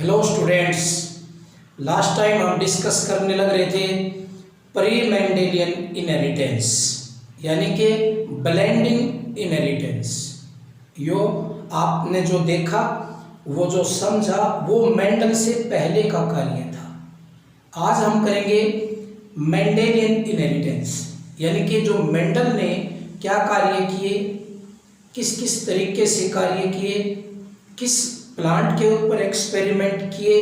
Hello students, last time हम discuss करने लग रहे थे प्री मेंडेलियन इनहेरिटेंस यानी कि ब्लेंडिंग इनहेरिटेंस। यो आपने जो देखा, वो जो समझा, वो मेंडल से पहले का कार्य था। आज हम करेंगे मेंडेलियन इनहेरिटेंस यानी कि जो मेंडल ने क्या कार्य किए, किस किस तरीके से कार्य किए, किस प्लांट के ऊपर एक्सपेरिमेंट किए,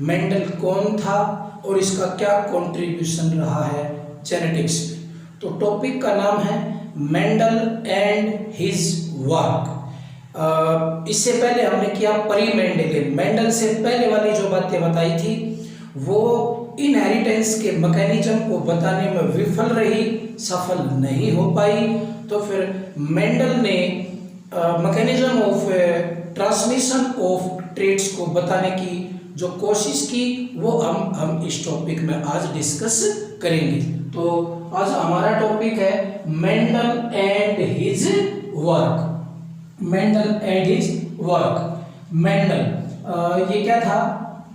मेंडल कौन था और इसका क्या कंट्रीब्यूशन रहा है जेनेटिक्स में। तो टॉपिक का नाम है मेंडल एंड हिज वर्क। इससे पहले हमने किया प्री मेंडेलियन। मेंडल से पहले वाली जो बातें बताई थी वो इनहेरिटेंस के मैकेनिज्म को बताने में विफल रही, सफल नहीं हो पाई। तो फिर मेंडल ने mechanism of transmission of traits को बताने की जो कोशिश की, वो हम इस टॉपिक में आज डिस्कस करेंगे। तो आज हमारा टॉपिक है Mendel and his work. Mendel and his work. Mendel ये क्या था?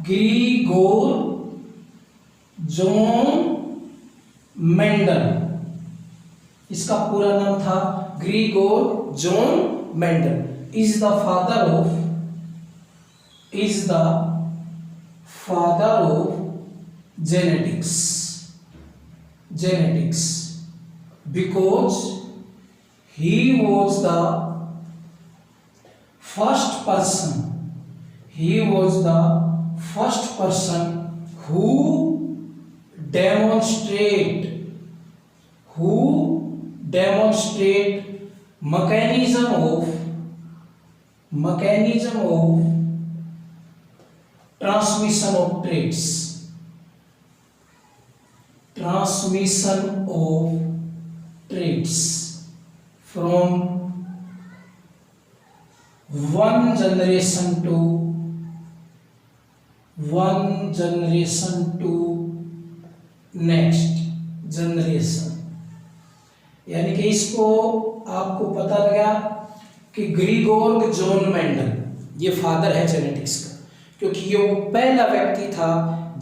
ग्रीगोर जॉन मेंडल, इसका पूरा नाम था Gregor John Mendel. is the father of genetics because he was the first person who demonstrate mechanism of transmission of traits from one generation to next generation। यानी कि इसको आपको पता लगा कि ग्रीगोर जॉन मेंडल ये फादर है genetics का, क्योंकि ये वो पहला व्यक्ति था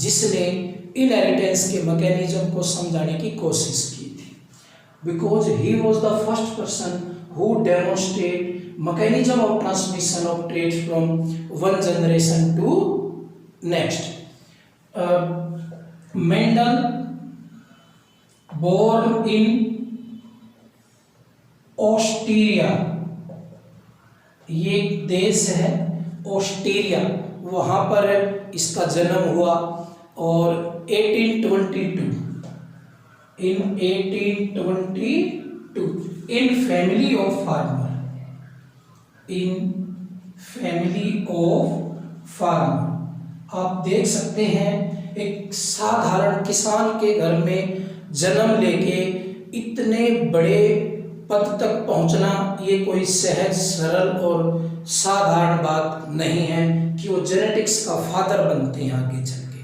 जिसने इनहेरिटेंस के मैकेनिज्म को समझाने की कोशिश की थी। Because he was the first person who demonstrate mechanism of transmission of trait from one generation to next. Mendel born in Austria, ये देश है ऑस्ट्रिया, वहाँ पर इसका जन्म हुआ। और 1822 इन फैमिली ऑफ फार्मर। आप देख सकते हैं एक साधारण किसान के घर में जन्म लेके इतने बड़े पद तक पहुंचना, ये कोई सहज सरल और साधारण बात नहीं है कि वो जेनेटिक्स का फादर बनते हैं। आगे चल के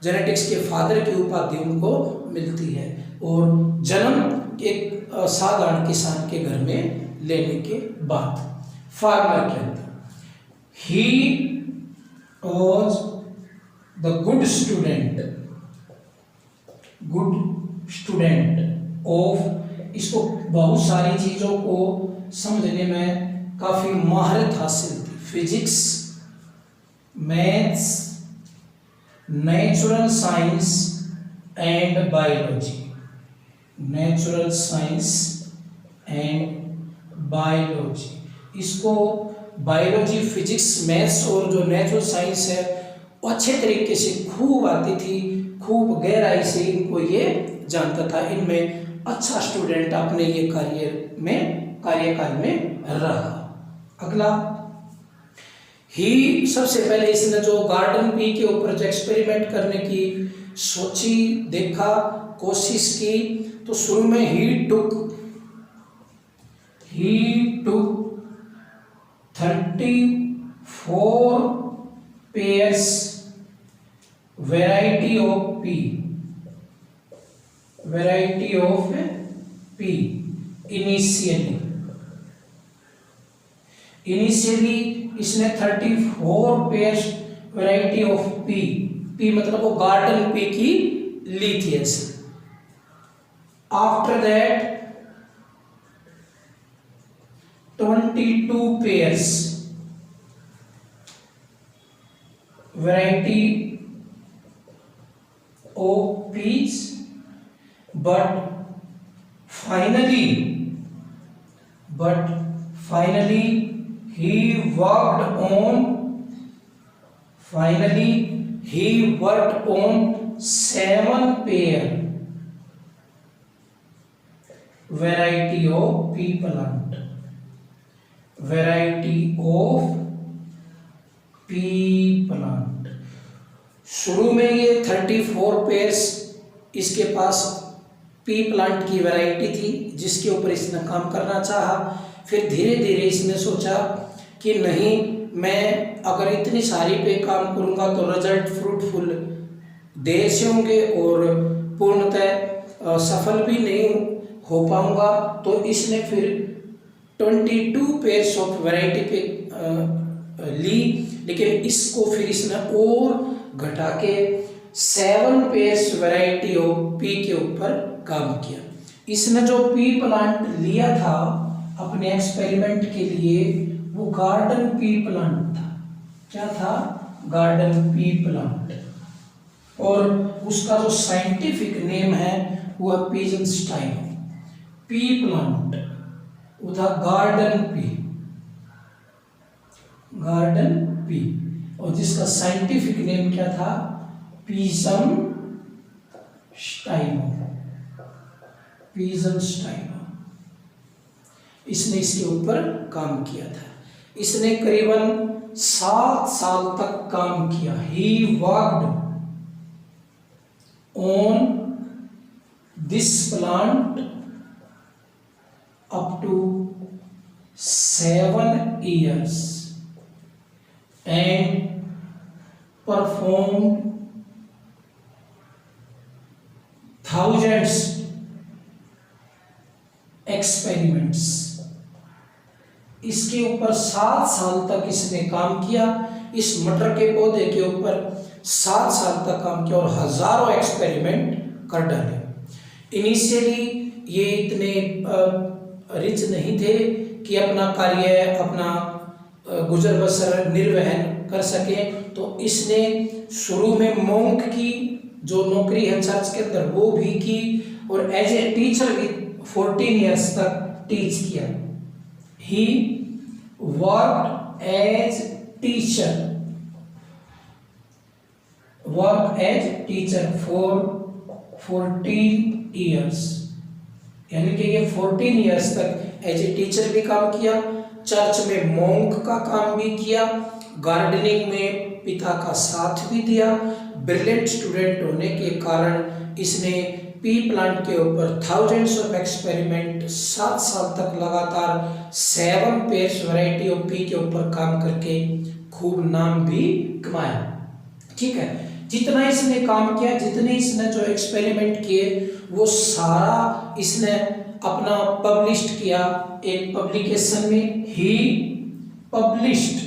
जेनेटिक्स के फादर की उपाधि उनको मिलती है और जन्म एक साधारण किसान के घर में लेने के बाद फार्मर के अंदर। ही was the good student of, इसको बहुत सारी चीज़ों को समझने में काफ़ी महारत हासिल थी। Physics, maths, natural science and biology. इसको बायोलॉजी, फिजिक्स, मैथ्स और जो नेचुरल साइंस है वो अच्छे तरीके से खूब आती थी, खूब गहराई से इनको ये जानता था। इनमें अच्छा स्टूडेंट अपने ये कार्यकाल में रहा। अगला, ही सबसे पहले इसने जो गार्डन पी के ऊपर जो एक्सपेरिमेंट करने की सोची, देखा, कोशिश की, तो शुरू में ही टुक 34 pairs variety of pea initially इसने 34 pairs variety of P, P मतलब वो गार्डन पी की ली थी ऐसे। After that 22 pairs, variety of peace, but finally he worked on 7 pair variety of pea plant, variety of pea plant। शुरू में ये 34 pairs इसके पास पी प्लांट की वैरायटी थी जिसके ऊपर इसने काम करना चाहा। फिर धीरे धीरे इसने सोचा कि नहीं, मैं अगर इतनी सारी पे काम करूंगा तो रिजल्ट फ्रूटफुल देर से होंगे और पूर्णतः सफल भी नहीं हो पाऊंगा। तो इसने फिर 22 पेयर्स ऑफ वैरायटी पे ली, लेकिन इसको फिर इसने और घटा के 7 पेयर्स वैरायटी ऑफ पी के ऊपर काम किया। इसने जो पी प्लांट लिया था अपने एक्सपेरिमेंट के लिए वो गार्डन पी प्लांट था। क्या था? Garden pea plant. और उसका जो साइंटिफिक नेम है वो है पिजनस्टाइन पी प्लांट, वो था गार्डन पी, गार्डन पी। और जिसका साइंटिफिक नेम क्या था? पिजनस्टाइन, पिजनस्टाइन। इसने इसके ऊपर काम किया था। इसने करीबन 7 साल तक काम किया। He worked on this plant up to 7 years and performed thousands experiments। इसके ऊपर 7 साल तक इसने काम किया। इस मटर के पौधे के ऊपर 7 साल तक काम किया और हजारों एक्सपेरिमेंट कर डाले। इनिशियली ये इतने रिच नहीं थे कि अपना कार्य, अपना गुजर बसर निर्वहन कर सके। तो इसने शुरू में मोंक की जो नौकरी है चर्च के अंदर वो भी की और एज ए टीचर भी 14 years तक टीच किया। He worked as teacher for 14 years, यानी कि ये 14 years तक एज ए टीचर भी काम किया, चर्च में मोंक का काम भी किया, गार्डनिंग में पिता का साथ भी दिया। ब्रिलियंट स्टूडेंट होने के कारण इसने पी प्लांट के ऊपर थाउजेंड्स ऑफ एक्सपेरिमेंट 7 साल तक लगातार 7 पेयर्स वैरायटी ऑफ पी के ऊपर काम करके खूब नाम भी कमाया। ठीक है, जितना इसने काम किया, जितने इसने जो एक्सपेरिमेंट किए वो सारा इसने अपना पब्लिश्ड किया एक पब्लिकेशन में। ही पब्लिश्ड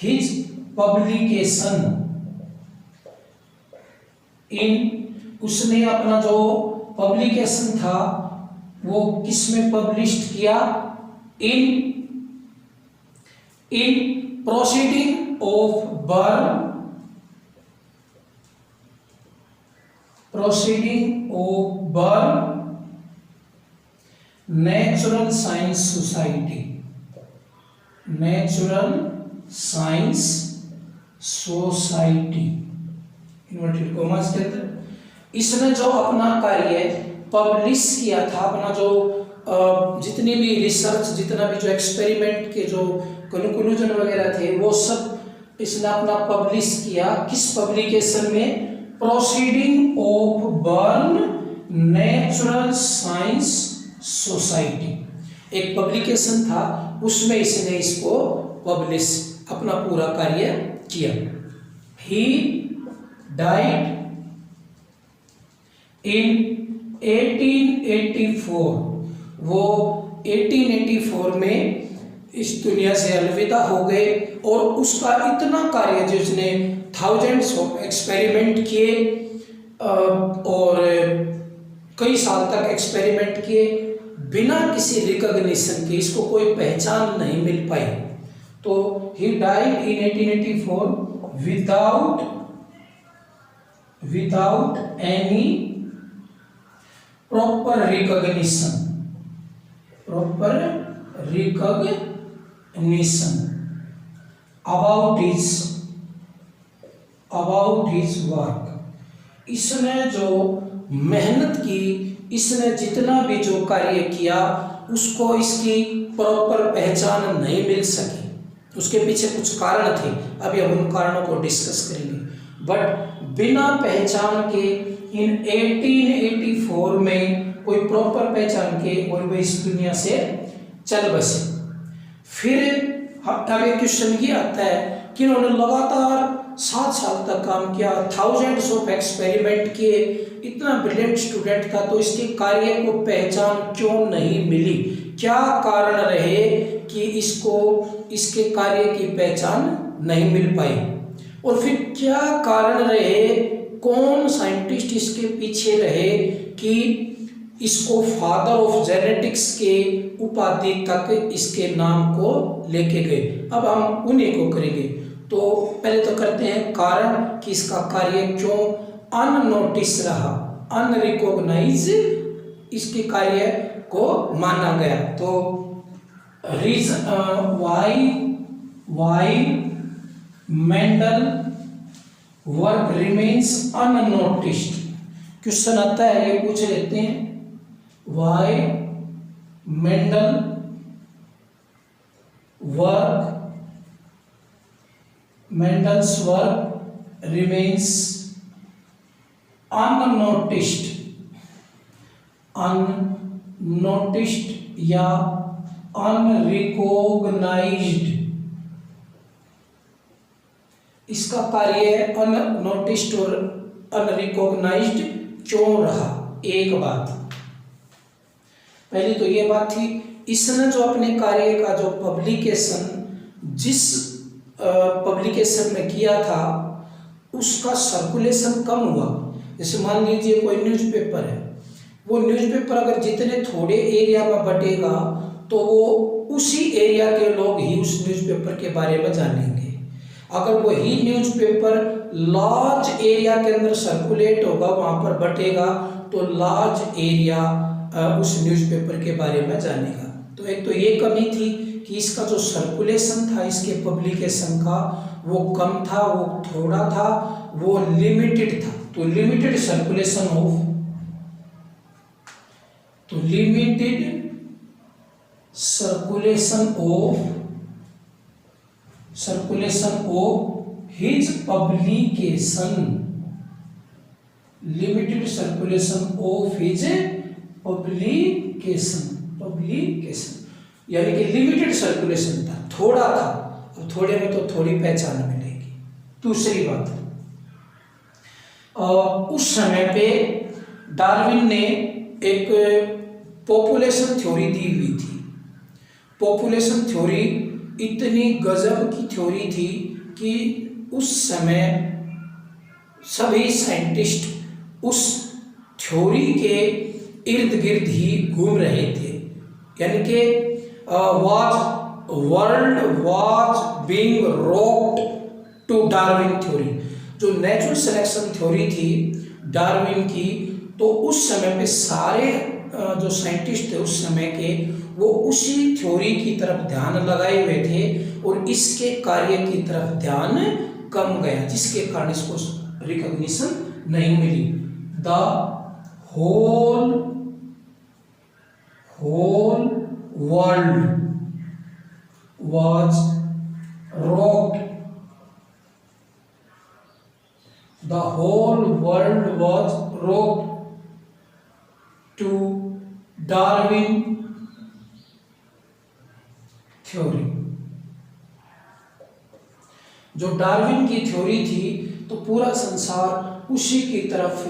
हिज पब्लिकेशन इन, उसने अपना जो पब्लिकेशन था वो किस में पब्लिश्ड किया? In proceeding of Bern natural science society, natural science society inverted commas के अंदर। इसने जो अपना कार्य पब्लिश किया था, अपना जो जितनी भी रिसर्च, जितना भी जो एक्सपेरिमेंट के जो कंक्लूजन वगैरह थे वो सब इसने अपना पब्लिश किया। किस पब्लिकेशन में? Proceeding of Bern natural science society, एक पब्लिकेशन था, उसमें इसने इसको पब्लिश अपना पूरा कार्य किया। ही डाइड इन 1884, वो 1884 में इस दुनिया से अलविदा हो गए। और उसका इतना कार्य जिसने थाउजेंड्स ऑफ एक्सपेरिमेंट किए और कई साल तक एक्सपेरिमेंट किए बिना किसी रिकॉग्निशन के, इसको कोई पहचान नहीं मिल पाई। तो he died in 1884 without any proper recognition about his work। इसने जो मेहनत की, इसने जितना भी जो कार्य किया, उसको इसकी प्रॉपर पहचान नहीं मिल सकी। उसके पीछे कुछ कारण थे, अभी हम उन कारणों को डिस्कस करेंगे। बट बिना पहचान के इन 1884 में कोई प्रॉपर पहचान के और वे इस दुनिया से चल बसे। फिर अब एक क्वेश्चन ये आता है कि उन्होंने लगातार 7 साल तक काम किया, थाउजेंड्स ऑफ एक्सपेरिमेंट किए, इतना ब्रिलियंट स्टूडेंट था, तो इसके कार्य को पहचान क्यों नहीं मिली? क्या कारण रहे कि इसको इसके कार्य की पहचान नहीं मिल पाई? और फिर क्या कारण रहे, कौन साइंटिस्ट इसके पीछे रहे कि इसको फादर ऑफ जेनेटिक्स के उपाधि तक इसके नाम को लेके गए? अब हम उन्हीं को करेंगे। तो पहले तो करते हैं कारण कि इसका कार्य क्यों अननोटिस रहा, अनरिकॉग्नाइज इसके कार्य को माना गया। तो reason why Mendel work remains unnoticed. Question आता है, ये पूछ लेते हैं, why Mendel Mendel's work remains unnoticed या unrecognized। इसका कार्य अननोटिस्ड और अनरिकॉग्नाइज्ड क्यों रहा? एक बात, पहली तो ये बात थी, इसने जो अपने कार्य का जो पब्लिकेशन जिस पब्लिकेशन में किया था उसका सर्कुलेशन कम हुआ। जैसे मान लीजिए कोई न्यूज़पेपर है, वो न्यूज़पेपर अगर जितने थोड़े एरिया में बटेगा तो वो उसी एरिया के लोग ही उस न्यूज़पेपर के बारे में जानेंगे। अगर वही न्यूज़पेपर लार्ज एरिया के अंदर सर्कुलेट होगा, वहाँ पर बटेगा, तो लार्ज एरिया उस न्यूज़पेपर के बारे में जानेगा। तो एक तो ये कमी थी कि इसका जो सर्कुलेशन था, इसके पब्लिकेशन का, वो कम था, वो थोड़ा था, वो लिमिटेड था। तो limited circulation of his publication, limited circulation of his publication यानी कि लिमिटेड सर्कुलेशन था, थोड़ा था। अब थोड़े में तो थोड़ी पहचान मिलेगी। दूसरी बात, उस समय पे डार्विन ने एक पॉपुलेशन थ्योरी दी हुई थी। पॉपुलेशन थ्योरी इतनी गजब की थ्योरी थी कि उस समय सभी साइंटिस्ट उस थ्योरी के इर्द गिर्द ही घूम रहे थे। यानी कि world was being rocked to Darwin theory. जो नेचुरल सिलेक्शन थ्योरी थी डार्विन की, तो उस समय पे सारे जो साइंटिस्ट थे उस समय के, वो उसी थ्योरी की तरफ ध्यान लगाए हुए थे और इसके कार्य की तरफ ध्यान कम गया, जिसके कारण इसको रिकॉग्निशन नहीं मिली। The whole world was rocked. The whole world was rocked to Darwin theory। जो डार्विन की थ्योरी थी, तो पूरा संसार उसी की तरफ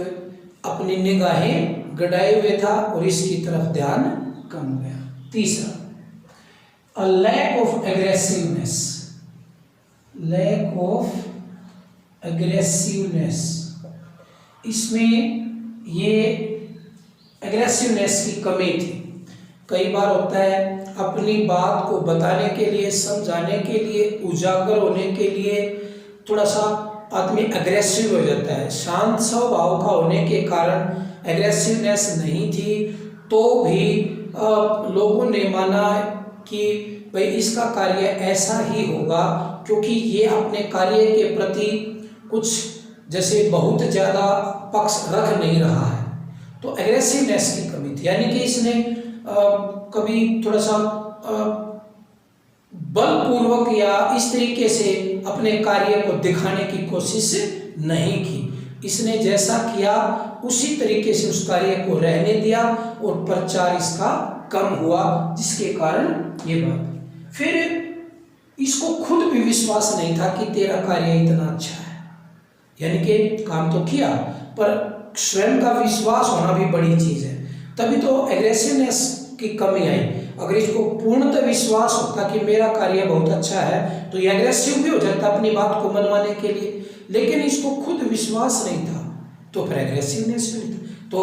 अपनी निगाहें गड़ाए हुए था और इसकी तरफ ध्यान कम गया। तीसरा, a lack of aggressiveness, lack of aggressiveness, इसमें ये एग्रेसिवनेस की कमी थी। कई बार होता है अपनी बात को बताने के लिए, समझाने के लिए, उजागर होने के लिए थोड़ा सा आदमी अग्रेसिव हो जाता है। शांत स्वभाव का होने के कारण एग्रेसिवनेस नहीं थी, तो भी लोगों ने माना कि भाई इसका कार्य ऐसा ही होगा, क्योंकि ये अपने कार्य के प्रति कुछ जैसे बहुत ज़्यादा पक्ष रख नहीं रहा है, तो एग्रेसिवनेस की कमी थी। यानी कि इसने कभी थोड़ा सा बलपूर्वक या इस तरीके से अपने कार्य को दिखाने की कोशिश नहीं की। इसने जैसा किया उसी तरीके से उस कार्य को रहने दिया और प्रचार इसका कम हुआ, जिसके कारण ये बात। फिर इसको खुद भी विश्वास नहीं था कि तेरा कार्य इतना अच्छा है, यानी कि काम तो किया पर स्वयं का विश्वास होना भी बड़ी चीज़ है, तभी तो एग्रेसिवनेस की कमी आई। अगर इसको पूर्णतः विश्वास होता कि मेरा कार्य बहुत अच्छा है तो ये एग्रेसिव भी हो जाता अपनी बात को मनवाने के लिए, लेकिन इसको खुद विश्वास नहीं था तो फिर एग्रेसिवनेस भी नहीं था। तो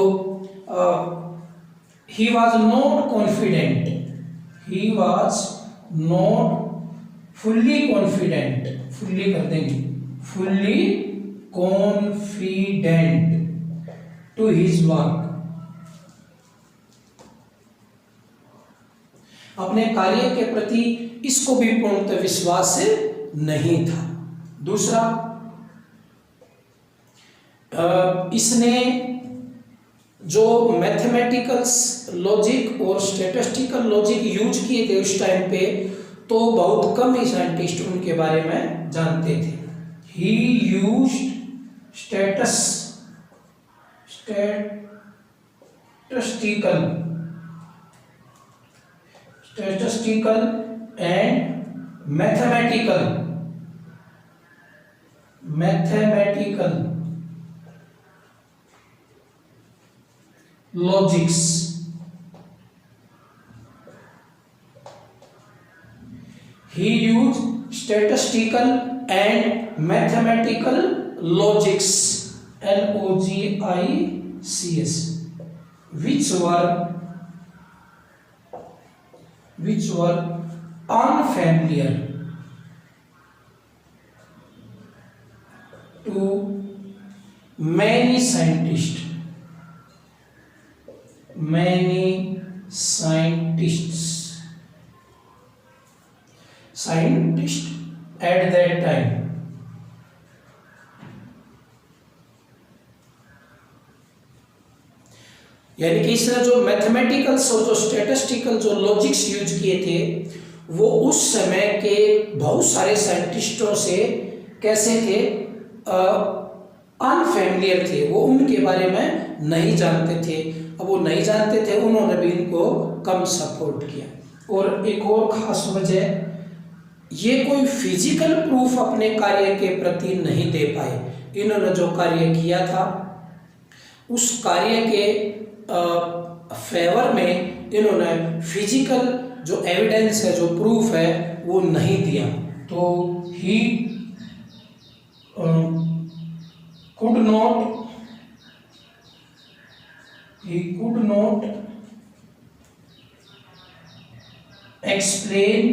he was not confident, he was not fully confident, fully कर देंगे, fully confident to his work, अपने कार्य के प्रति इसको भी पूर्णतः विश्वास नहीं था। दूसरा, इसने जो मैथमेटिकल्स लॉजिक और स्टैटिस्टिकल लॉजिक यूज किए थे उस टाइम पे, तो बहुत कम ही साइंटिस्ट उनके बारे में जानते थे। ही used statistical and mathematical logics, he used statistical and mathematical logics, LOGICS, which were unfamiliar to many scientists at that time. यानी कि इसने जो मैथमेटिकल्स और जो स्टैटिस्टिकल जो लॉजिक्स यूज किए थे वो उस समय के बहुत सारे साइंटिस्टों से कैसे थे, अनफेमिलियर थे, वो उनके बारे में नहीं जानते थे। अब वो नहीं जानते थे, उन्होंने भी इनको कम सपोर्ट किया। और एक और खास वजह, ये कोई फिजिकल प्रूफ अपने कार्य के प्रति नहीं दे पाए। इन्होंने जो कार्य किया था उस कार्य के फेवर में इन्होंने फिजिकल जो एविडेंस है, जो प्रूफ है, वो नहीं दिया। तो ही could not explain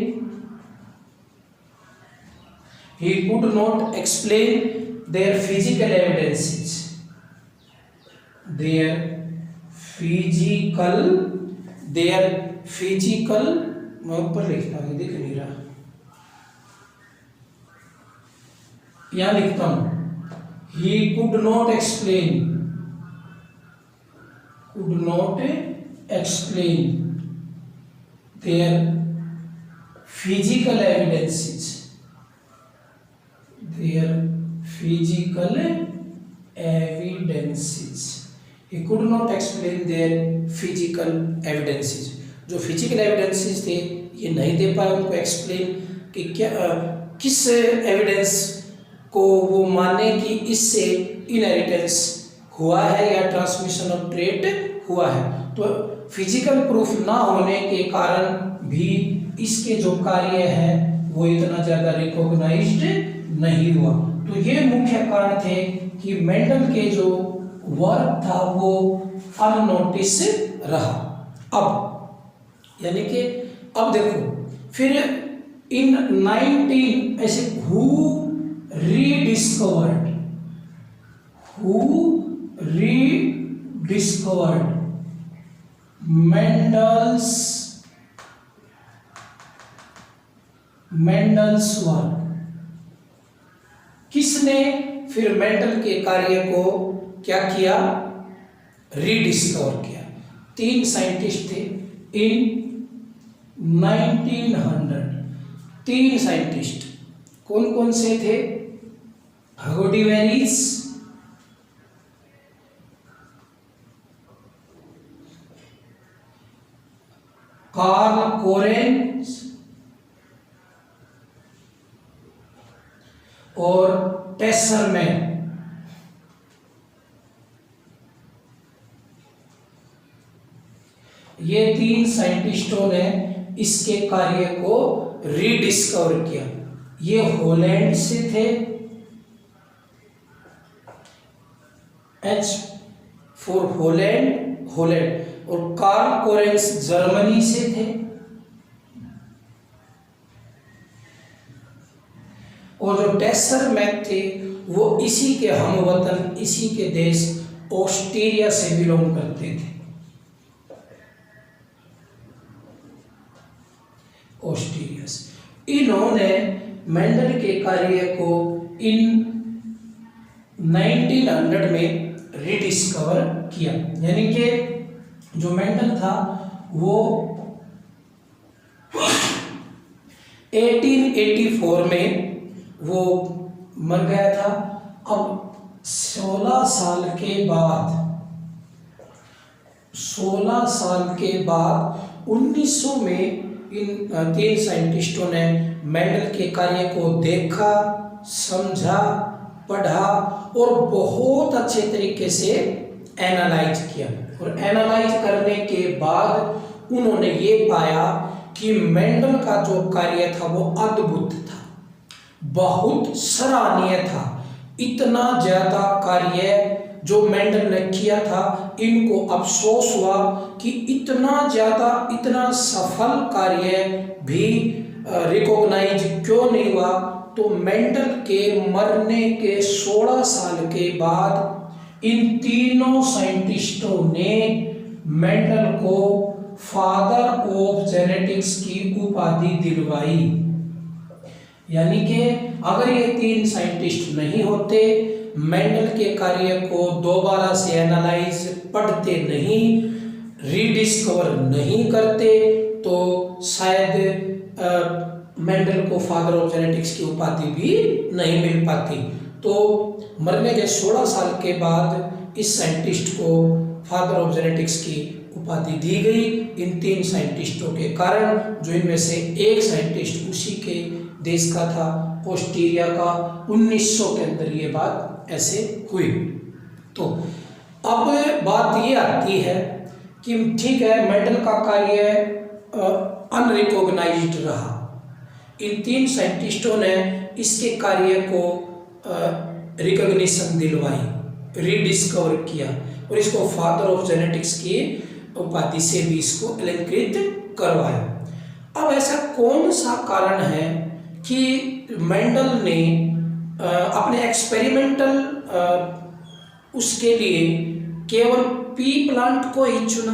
their physical evidences, मैं ऊपर लिखता हूँ, दिख नहीं रहा, यहाँ लिखता हूँ, he could not explain their physical evidences, he could not explain their physical evidences। जो फिजिकल एविडेंसेस थे ये नहीं दे पाए उनको एक्सप्लेन कि क्या किस एविडेंस को वो माने कि इससे इनहेरिटेंस हुआ है या ट्रांसमिशन ऑफ ट्रेट हुआ है। तो फिजिकल प्रूफ ना होने के कारण भी इसके जो कार्य है वो इतना ज़्यादा रिकॉग्नाइज्ड नहीं हुआ। तो ये मुख्य कारण थे कि मेंडल के जो वर्क था वो अननोटिस रहा। अब यानी कि अब देखो फिर इन 19 ऐसे हु रीडिस्कवर्ड मेंडल्स वर्क। किसने फिर मेंडल के कार्य को क्या किया, रीडिस्कवर किया। 3 साइंटिस्ट थे इन 1900। 3 साइंटिस्ट कौन कौन से थे? हगोडीवेरिस, कार्ल कोरेन्स और टेस्सरमैन। ये 3 साइंटिस्टों ने इसके कार्य को रीडिस्कवर किया। ये हॉलैंड से थे, H फॉर हॉलैंड, और कार्ल कोरेन्स जर्मनी से थे, और जो टेस्सरमैन थे वो इसी के हमवतन, इसी के देश ऑस्ट्रिया से बिलोंग करते थे। ऑस्ट्रिया से इन्होंने मेंडल के कार्य को इन 1900 में रीडिस्कवर किया। यानी कि जो मेंडल था वो 1884 में वो मर गया था। अब 16 साल के बाद 1900 में इन 3 साइंटिस्टों ने मेंडल के कार्य को देखा, समझा, पढ़ा और बहुत अच्छे तरीके से एनालाइज किया। और एनालाइज करने के बाद उन्होंने ये पाया कि मेंडल का जो कार्य था वो अद्भुत था, बहुत सराहनीय था। इतना ज़्यादा कार्य जो मेंडल ने किया था, इनको अफसोस हुआ कि इतना ज़्यादा, इतना सफल कार्य भी रिकॉग्नाइज क्यों नहीं हुआ। तो मेंडल के मरने के 16 साल के बाद इन तीनों साइंटिस्टों ने मेंडल को फादर ऑफ जेनेटिक्स की उपाधि दिलवाई। यानी कि अगर ये 3 साइंटिस्ट नहीं होते, मेंडल के कार्य को दोबारा से एनालाइज, पढ़ते नहीं, रीडिस्कवर नहीं करते, तो शायद मेंडल को फादर ऑफ जेनेटिक्स की उपाधि भी नहीं मिल पाती। तो मरने के 16 साल के बाद इस साइंटिस्ट को फादर ऑफ जेनेटिक्स की उपाधि दी गई इन 3 साइंटिस्टों के कारण, जो इनमें से एक साइंटिस्ट उसी के देश का था, ऑस्ट्रिया का। 1900 के अंदर ये बात ऐसे हुई। तो अब बात ये आती है कि ठीक है, मेंडल का कार्य अनरिकॉग्नाइज्ड रहा। इन 3 साइंटिस्टों ने इसके कार्य को रिकॉग्निशन दिलवाई, रीडिस्कवर किया और इसको फादर ऑफ जेनेटिक्स की उपाधि से भी इसको अलंकृत करवाया। अब ऐसा कौन सा कारण है कि मेंडल ने अपने एक्सपेरिमेंटल उसके लिए केवल पी प्लांट को ही चुना?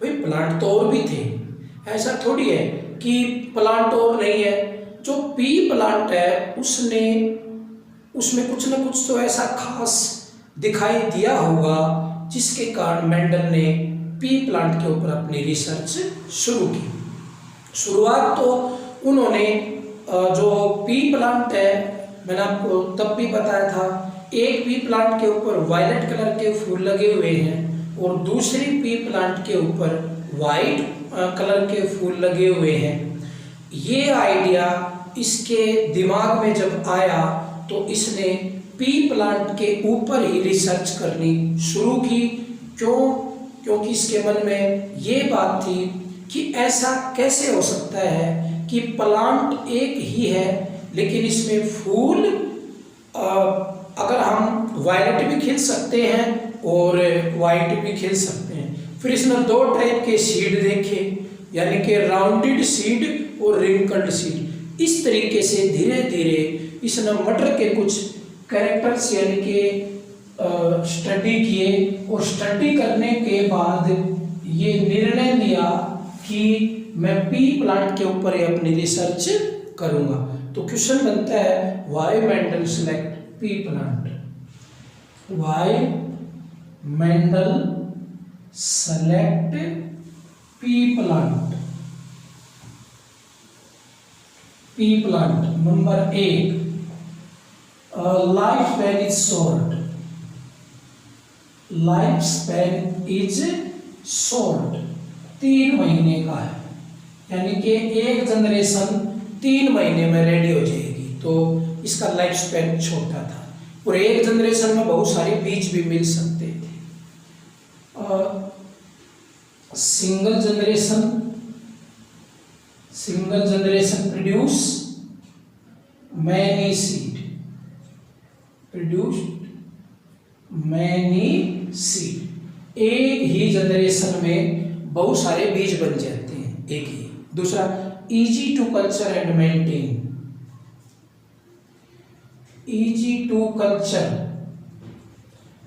भाई प्लांट तो और भी थे, ऐसा थोड़ी है कि प्लांट और नहीं है। जो पी प्लांट है उसमें कुछ ना कुछ तो ऐसा खास दिखाई दिया होगा जिसके कारण मेंडल ने पी प्लांट के ऊपर अपनी रिसर्च शुरू की। शुरुआत तो उन्होंने जो पी प्लांट है, मैंने आपको तब भी बताया था, एक पी प्लांट के ऊपर वायलेट कलर के फूल लगे हुए हैं और दूसरी पी प्लांट के ऊपर वाइट कलर के फूल लगे हुए हैं। ये आइडिया इसके दिमाग में जब आया तो इसने पी प्लांट के ऊपर ही रिसर्च करनी शुरू की। क्योंकि इसके मन में ये बात थी कि ऐसा कैसे हो सकता है कि प्लांट एक ही है लेकिन इसमें फूल अगर हम वायलेट भी खिल सकते हैं और वाइट भी खिल सकते हैं। फिर इसने दो टाइप के सीड देखे, यानी कि राउंडेड सीड और रिंकल्ड सीड। इस तरीके से धीरे धीरे इसने मटर के कुछ कैरेक्टर्स यानी कि स्टडी किए और स्टडी करने के बाद ये निर्णय लिया कि मैं पी प्लांट के ऊपर अपनी रिसर्च करूंगा। तो क्वेश्चन बनता है why Mendel select P plant, why Mendel select P plant. P plant number 1, life span is short, life span is short, 3 महीने का है, यानी कि एक जनरेशन 3 महीने में रेडी हो जाएगी। तो इसका लाइफ स्पैन छोटा था और एक जनरेशन में बहुत सारे बीज भी मिल सकते थे। Single generation produce many seed, एक ही जनरेशन में बहुत सारे बीज बन जाते हैं, एक ही। दूसरा, easy to culture and maintain, easy to culture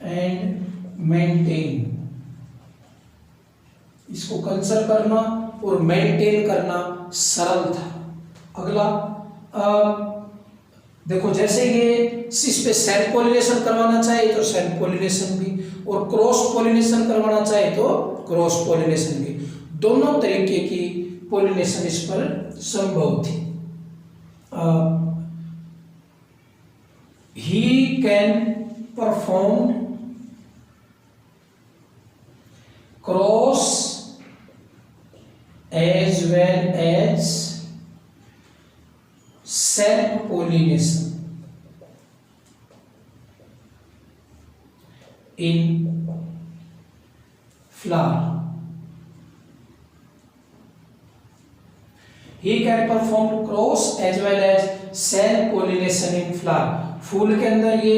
and maintain, इसको कल्चर करना और मेंटेन करना सरल था। अगला देखो, जैसे ये इस पे सेल्फ पॉलिनेशन करवाना चाहे तो सेल्फ पॉलिनेशन भी, और क्रॉस पॉलिनेशन करवाना चाहे तो क्रॉस पॉलिनेशन भी, दोनों तरीके की पॉलिनेशन इस पर संभव थी। He can perform cross as well as self pollination in flower. He can perform cross as well as self pollination in flower। फूल के अंदर ये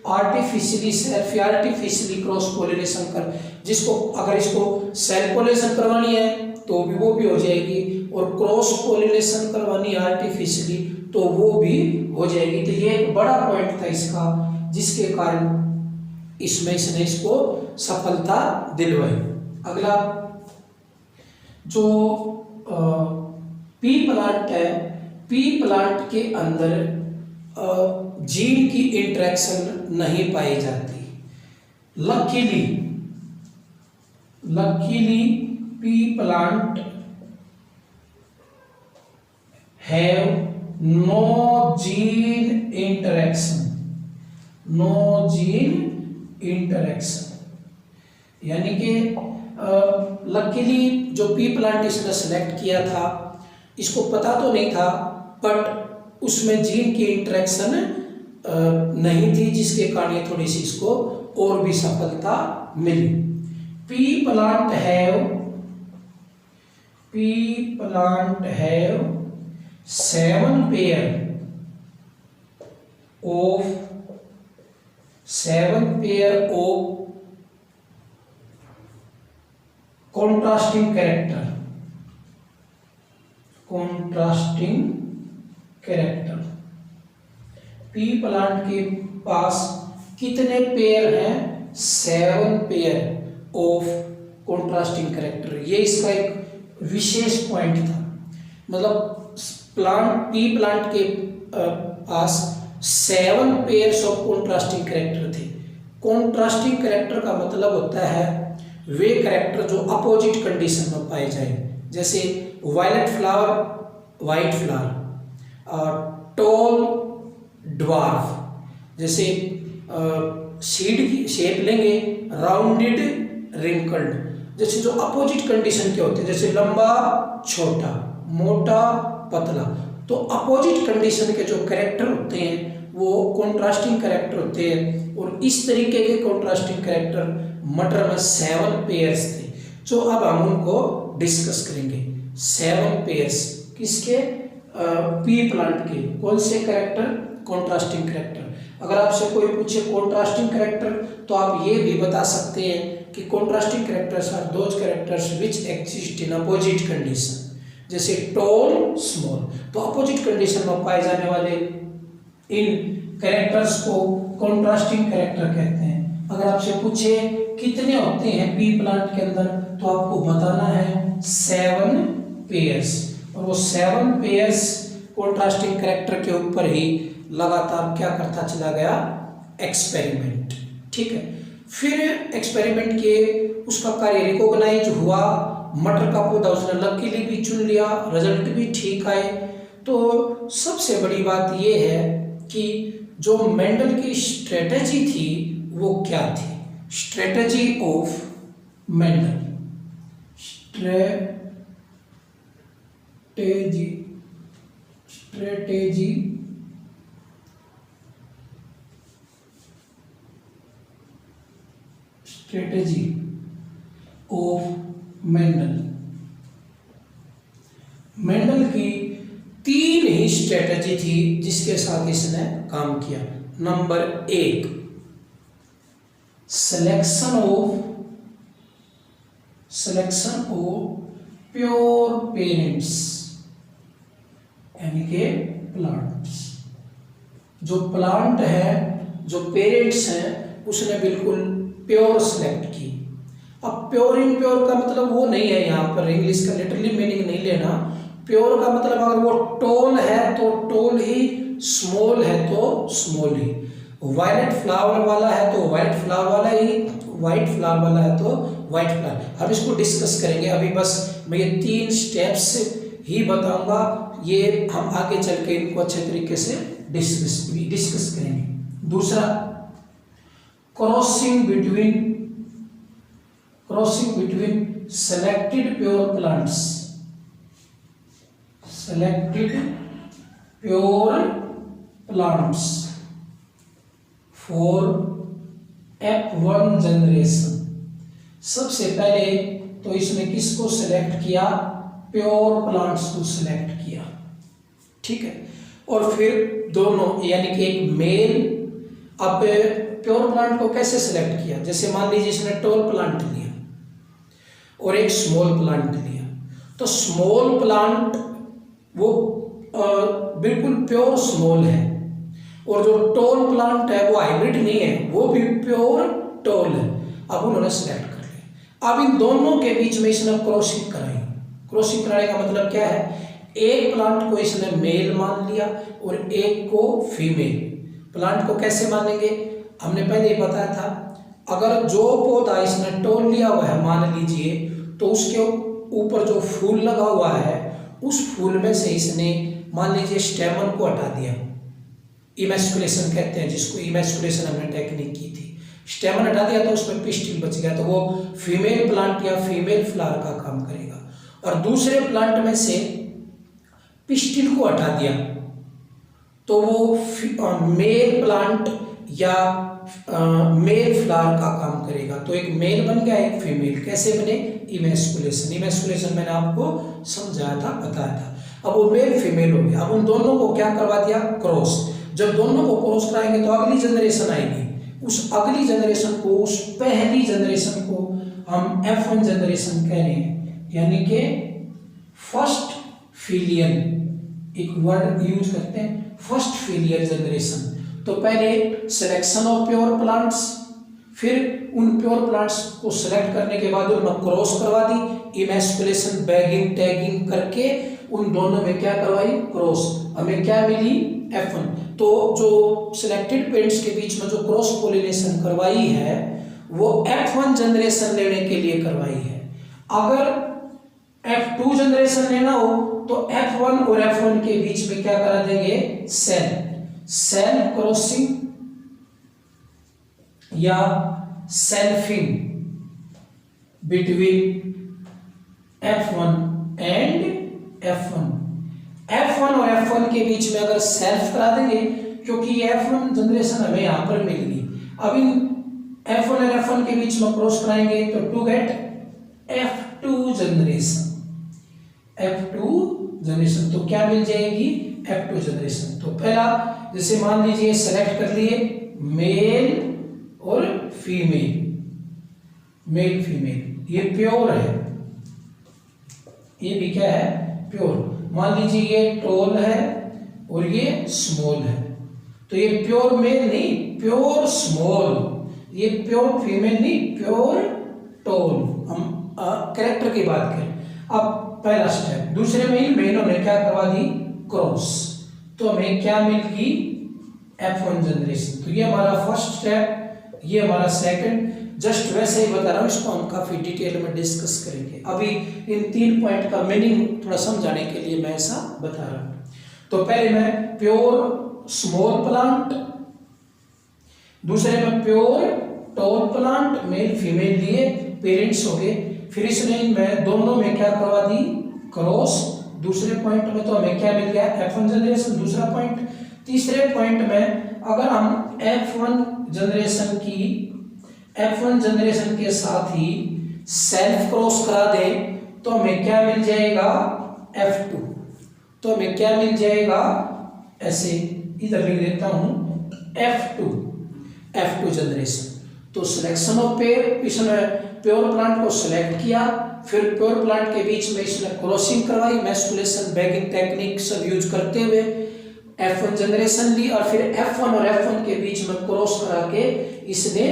आर्टिफिशियली सेल्फ या आर्टिफिशियली क्रॉस पॉलिनेशन कर, जिसको अगर इसको सेल्फ पॉलिनेशन करवानी है तो भी वो भी हो जाएगी, और क्रॉस पॉलिनेशन करवानी है आर्टिफिशियली तो वो भी हो जाएगी। तो ये एक बड़ा पॉइंट था इसका, जिसके कारण इसमें इसने इसको सफलता दिलवाई। अगला जो पी प्लांट है, पी प्लांट के अंदर जीन की इंटरेक्शन नहीं पाई जाती। Luckily pea plant have no gene interaction, यानी कि लकीली जो पी प्लांट इसने सेलेक्ट किया था, इसको पता तो नहीं था बट उसमें जीन की इंटरेक्शन नहीं थी, जिसके कारण ये थोड़ी सी इसको और भी सफलता मिली। Pea plant have 7 pair of contrasting character. Pea plant के पास कितने पेयर हैं? 7 पेयर ऑफ कॉन्ट्रास्टिंग कैरेक्टर। ये इसका एक विशेष पॉइंट था। मतलब पी प्लांट के पास 7 पेयर्स ऑफ कॉन्ट्रास्टिंग कैरेक्टर थे। कॉन्ट्रास्टिंग कैरेक्टर का मतलब होता है वे कैरेक्टर जो अपोजिट कंडीशन में पाए जाए, जैसे वायलेट फ्लावर, वाइट फ्लावर, और टॉल ड्वार्फ। जैसे सीड की शेप लेंगे राउंडेड, रिंकल्ड, जैसे जो अपोजिट कंडीशन के होते हैं, जैसे लंबा छोटा, मोटा पतला। तो अपोजिट कंडीशन के जो कैरेक्टर होते हैं वो कॉन्ट्रास्टिंग कैरेक्टर होते हैं, और इस तरीके के कॉन्ट्रास्टिंग कैरेक्टर मटर में 7 पेयर्स थे, जो अब हम उनको डिस्कस करेंगे। 7 पेयर्स किसके? पी प्लांट के। कौन से कैरेक्टर? Contrasting character. अगर आपसे कोई पूछे कॉन्ट्रास्टिंग कैरेक्टर तो आप ये भी बता सकते हैं कि contrasting characters are those characters which exist in opposite condition, जैसे टॉल स्मॉल। तो अपोजिट कंडीशन में पाए जाने वाले इन कैरेक्टर्स को कॉन्ट्रास्टिंग कैरेक्टर कहते हैं। अगर आपसे पूछे कितने होते हैं पी प्लांट के अंदर तो आपको बताना है 7 पेयर्स, और वो 7 पेयर्स कॉन्ट्रास्टिंग कैरेक्टर के ऊपर ही लगातार क्या करता चला गया? एक्सपेरिमेंट। ठीक है, फिर एक्सपेरिमेंट किए, उसका कार्य रिकॉग्नाइज हुआ, मटर का पौधा उसने लकीली भी चुन लिया, रिजल्ट भी ठीक आए। तो सबसे बड़ी बात यह है कि जो मेंडल की स्ट्रेटजी थी वो क्या थी? Strategy of Mendel, strategy of Mendel. Mendel की 3 ही स्ट्रेटजी थी जिसके साथ इसने काम किया। Number 1, selection of pure parents, यानी के प्लांट्स। जो प्लांट है, जो पेरेंट्स हैं, उसने बिल्कुल प्योर सेलेक्ट की। अब प्योर इन प्योर का मतलब वो नहीं है, यहाँ पर इंग्लिश का लिटरली मीनिंग नहीं लेना। प्योर का मतलब अगर वो टॉल है तो टॉल ही, स्मॉल है तो स्मॉल ही, वायलेट फ्लावर वाला है तो वाइट फ्लावर वाला ही, वाइट फ्लावर वाला है तो वाइट फ्लावर। अब इसको डिस्कस करेंगे। अभी बस मैं ये 3 स्टेप्स ही बताऊंगा, ये हम आगे चल के इनको अच्छे तरीके से डिस्कस करेंगे। दूसरा, crossing between selected pure plants, for F1 generation. सबसे पहले तो इसने किसको सेलेक्ट किया? प्योर प्लांट्स को सेलेक्ट किया। ठीक है, और फिर दोनों यानी कि एक मेल। अब प्योर प्लांट को कैसे सेलेक्ट किया? जैसे मान लीजिए इसने टॉल प्लांट लिया और एक स्मॉल प्लांट लिया, तो स्मॉल प्लांट वो बिल्कुल प्योर स्मॉल है, और जो टॉल प्लांट है वो हाइब्रिड नहीं है, वो भी प्योर टॉल है। अब उन्होंने सेलेक्ट कर लिया। अब इन दोनों के बीच में इसने क्रॉसिंग कराई। क्रॉसिंग कराने का मतलब क्या है? एक प्लांट को इसने मेल मान लिया और एक को फीमेल। प्लांट को कैसे मानेंगे? हमने पहले ही बताया था, अगर जो पौधा इसने टॉल लिया हुआ है मान लीजिए, तो उसके ऊपर जो फूल लगा हुआ है उस फूल में से इसने मान लीजिए स्टेमन को हटा दिया, इमैस्कुलेशन कहते हैं जिसको, इमैस्कुलेशन हमने टेक्निक की थी। स्टेमन हटा दिया तो उसमें पिस्टिल बच गया, तो वो फीमेल प्लांट या फीमेल फ्लावर का काम करेगा। और दूसरे प्लांट में से पिस्टिल को हटा दिया तो वो मेल प्लांट या मेल फ्लावर का काम करेगा। तो एक मेल बन गया, एक फीमेल। कैसे बने? इमैस्कुलेशन मैंने आपको समझाया था, बताया था। अब वो मेल फीमेल हो गया। अब उन दोनों को क्या करवा दिया? क्रॉस। जब दोनों को क्रॉस कराएंगे तो अगली जनरेशन आएगी। उस अगली जनरेशन को, उस पहली जनरेशन को हम F1 जनरेशन कह रहे हैं, यानी कि फर्स्ट फिलियन, एक वर्ड यूज करते हैं, फर्स्ट फिलियर जनरेशन। तो पहले सिलेक्शन ऑफ प्योर प्लांट्स, फिर उन प्योर प्लांट्स को सिलेक्ट करने के बाद उनमें क्रॉस करवा दी, इमैस्कुलेशन, बैगिंग, टैगिंग करके उन दोनों में क्या करवाई? क्रॉस। हमें क्या मिली? F1। तो जो सिलेक्टेड पेरेंट्स के बीच में जो क्रॉस पोलिनेशन करवाई है वो F1 जनरेशन लेने के लिए करवाई है। अगर F2 जनरेशन लेना हो तो F1 और F1 के बीच में क्या करा देंगे? सेल क्रॉसिंग या selfing between F1 and F1। F1 और F1 के बीच में अगर सेल्फ करा देंगे, क्योंकि ये F1 जनरेशन हमें यहां पर मिल गई, अब इन F1 और F1 के बीच में क्रॉस कराएंगे तो to get F2 generation, F2 generation. तो क्या मिल जाएगी? F2 generation. तो पहला जैसे मान लीजिए सेलेक्ट कर लिए मेल और फीमेल, मेल फीमेल, ये प्योर है, ये भी क्या है? प्योर। मान लीजिए ये टॉल है और ये स्मॉल है, तो ये प्योर मेल नहीं, प्योर स्मॉल, ये प्योर फीमेल नहीं, प्योर टॉल। हम कैरेक्टर की बात करें। अब पहला स्टेप, दूसरे में ही मेनों ने क्या करवा दी? क्रॉस। तो हमें क्या मिल गई? F1 generation. तो ये हमारा फर्स्ट स्टेप, ये हमारा सेकंड। जस्ट वैसे ही बता रहा हूँ, इसको हम काफी डिटेल में डिस्कस करेंगे। अभी इन 3 पॉइंट का मीनिंग थोड़ा समझाने के लिए मैं ऐसा बता रहा हूँ। तो पहले मैं प्योर स्मॉल प्लांट, दूसरे में pure tall plant, male female लिए पेरेंट्स हो गए। फिर इसने मैं दोनों में क्या करवा दी? क्रॉस। दूसरे पॉइंट में तो हमें क्या मिल गया? F1 जनरेशन, दूसरा पॉइंट। तीसरे पॉइंट में अगर हम F1 जनरेशन के साथ ही सेल्फ क्रॉस करा दें तो हमें क्या मिल जाएगा? F2। तो हमें क्या मिल जाएगा? ऐसे इधर लिख देता हूं F2 जनरेशन। तो सिलेक्शन ऑफ पेयर, इसने प्योर प्लांट को सिलेक्ट किया, फिर प्योर प्लांट के बीच में इसने क्रॉसिंग करवाई, मैस्कुलेशन बैगिंग टेक्निक सब यूज करते हुए F1 जनरेशन ली, और फिर F1 और F1 के बीच में क्रॉस करा के इसने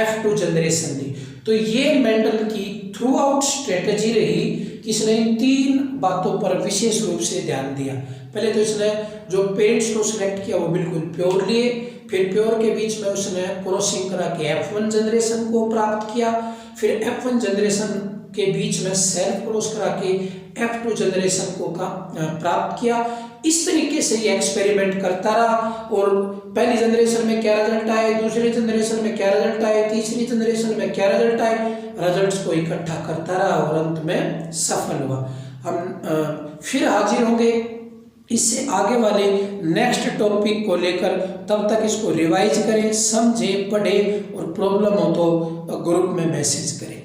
F2 जनरेशन ली। तो ये मेंडल की थ्रू आउट स्ट्रेटेजी रही कि इसने इन 3 बातों पर विशेष रूप से ध्यान दिया। पहले तो इसने जो पेरेंट्स को सिलेक्ट किया वो बिल्कुल प्योर लिए, फिर प्योर के बीच में उसने क्रॉसिंग करा के F1 जनरेशन को प्राप्त किया, फिर F1 जनरेशन के बीच में सेल्फ क्रॉस करा के F2 जनरेशन को प्राप्त किया। इस तरीके से ये एक्सपेरिमेंट करता रहा, और पहली जनरेशन में क्या रिजल्ट आए, दूसरी जनरेशन में क्या रिजल्ट आए, तीसरी जनरेशन में क्या रिजल्ट आए, रिजल्ट्स को इकट्ठा करता रहा और अंत में सफल हुआ। हम फिर हाजिर होंगे इससे आगे वाले नेक्स्ट टॉपिक को लेकर। तब तक इसको रिवाइज करें, समझें, पढ़ें, और प्रॉब्लम हो तो ग्रुप में मैसेज करें।